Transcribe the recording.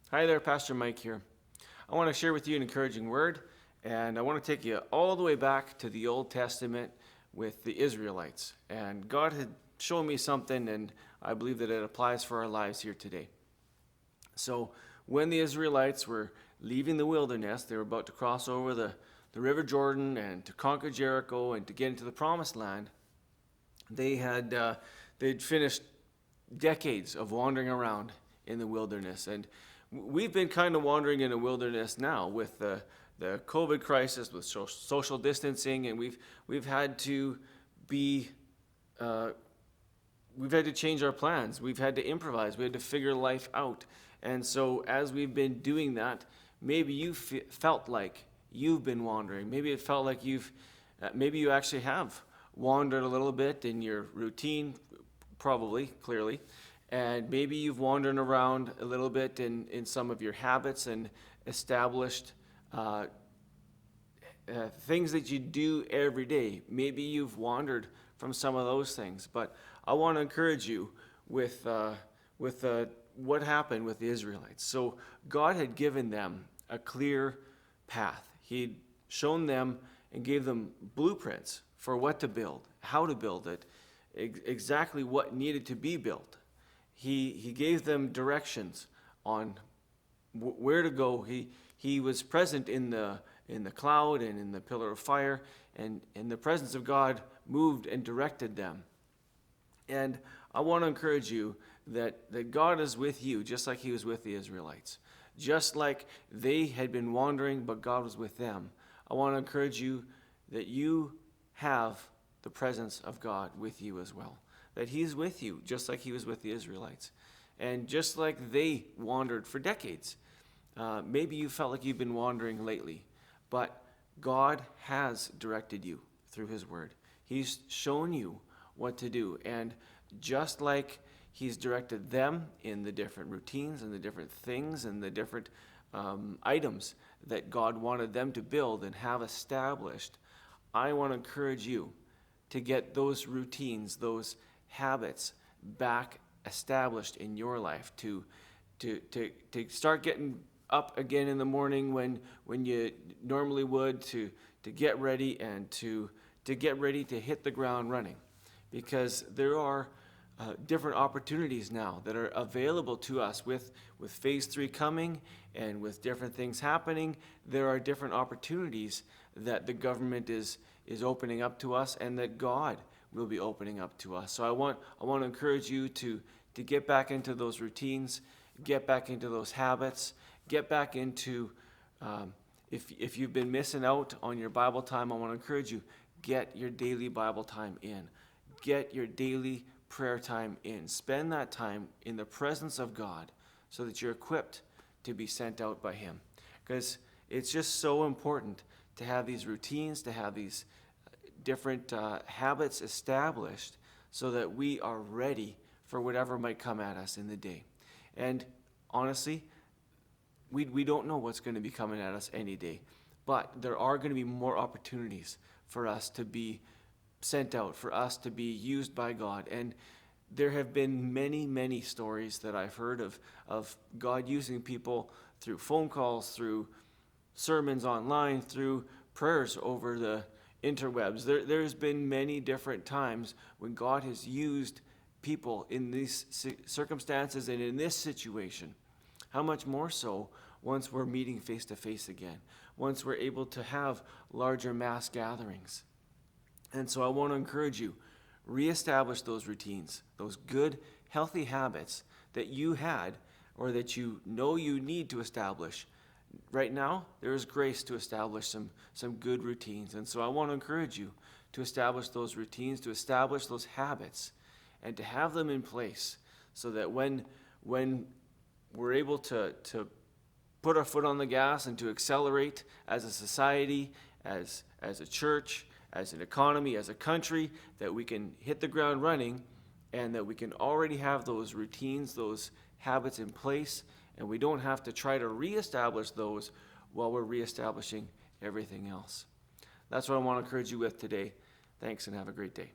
Hi there, Pastor Mike here. I want to share with you an encouraging word, and I want to take you all the way back to the Old Testament with the Israelites. And God had shown me something, and I believe that it applies for our lives here today. So, when the Israelites were leaving the wilderness, they were about to cross over the River Jordan and to conquer Jericho and to get into the Promised Land. They'd finished decades of wandering around in the wilderness, and we've been kind of wandering in a wilderness now with the COVID crisis, with social distancing, and we've had to be we've had to change our plans. We've had to improvise. We had to figure life out. And so as we've been doing that, maybe you felt like you've been wandering. Maybe it felt like maybe you actually have wandered a little bit in your routine, probably, clearly. And maybe you've wandered around a little bit in some of your habits and established things that you do every day. Maybe you've wandered from some of those things. But I want to encourage you with what happened with the Israelites. So God had given them a clear path. He'd shown them and gave them blueprints for what to build, how to build it, exactly what needed to be built. He gave them directions on where to go. He was present in the cloud and in the pillar of fire, and the presence of God moved and directed them. And I want to encourage you that God is with you, just like he was with the Israelites. Just like they had been wandering, but God was with them. I want to encourage you that you have the presence of God with you as well. That he's with you, just like he was with the Israelites. And just like they wandered for decades. Maybe you felt like you've been wandering lately, but God has directed you through his word. He's shown you what to do. And just like he's directed them in the different routines and the different things and the different items that God wanted them to build and have established, I want to encourage you to get those routines, those habits back established in your life, to start getting up again in the morning when you normally would, to get ready and to get ready to hit the ground running. Because there are different opportunities now that are available to us with phase 3 coming and with different things happening. There are different opportunities that the government is opening up to us, and that God will be opening up to us. So I want to encourage you to get back into those routines, get back into those habits, get back into, if you've been missing out on your Bible time, I want to encourage you, get your daily Bible time in. Get your daily prayer time in. Spend that time in the presence of God so that you're equipped to be sent out by him. Because it's just so important to have these routines, to have these different habits established so that we are ready for whatever might come at us in the day. And honestly, we don't know what's going to be coming at us any day, but there are going to be more opportunities for us to be sent out, for us to be used by God. And there have been many, many stories that I've heard of God using people through phone calls, through sermons online, through prayers over the interwebs. There's been many different times when God has used people in these circumstances and in this situation. How much more so once we're meeting face to face again, once we're able to have larger mass gatherings. And so I want to encourage you, reestablish those routines, those good, healthy habits that you had or that you know you need to establish. Right now, there is grace to establish some good routines. And so I want to encourage you to establish those routines, to establish those habits, and to have them in place so that when we're able to put our foot on the gas and to accelerate as a society, as a church, as an economy, as a country, that we can hit the ground running and that we can already have those routines, those habits in place, and we don't have to try to reestablish those while we're reestablishing everything else. That's what I want to encourage you with today. Thanks, and have a great day.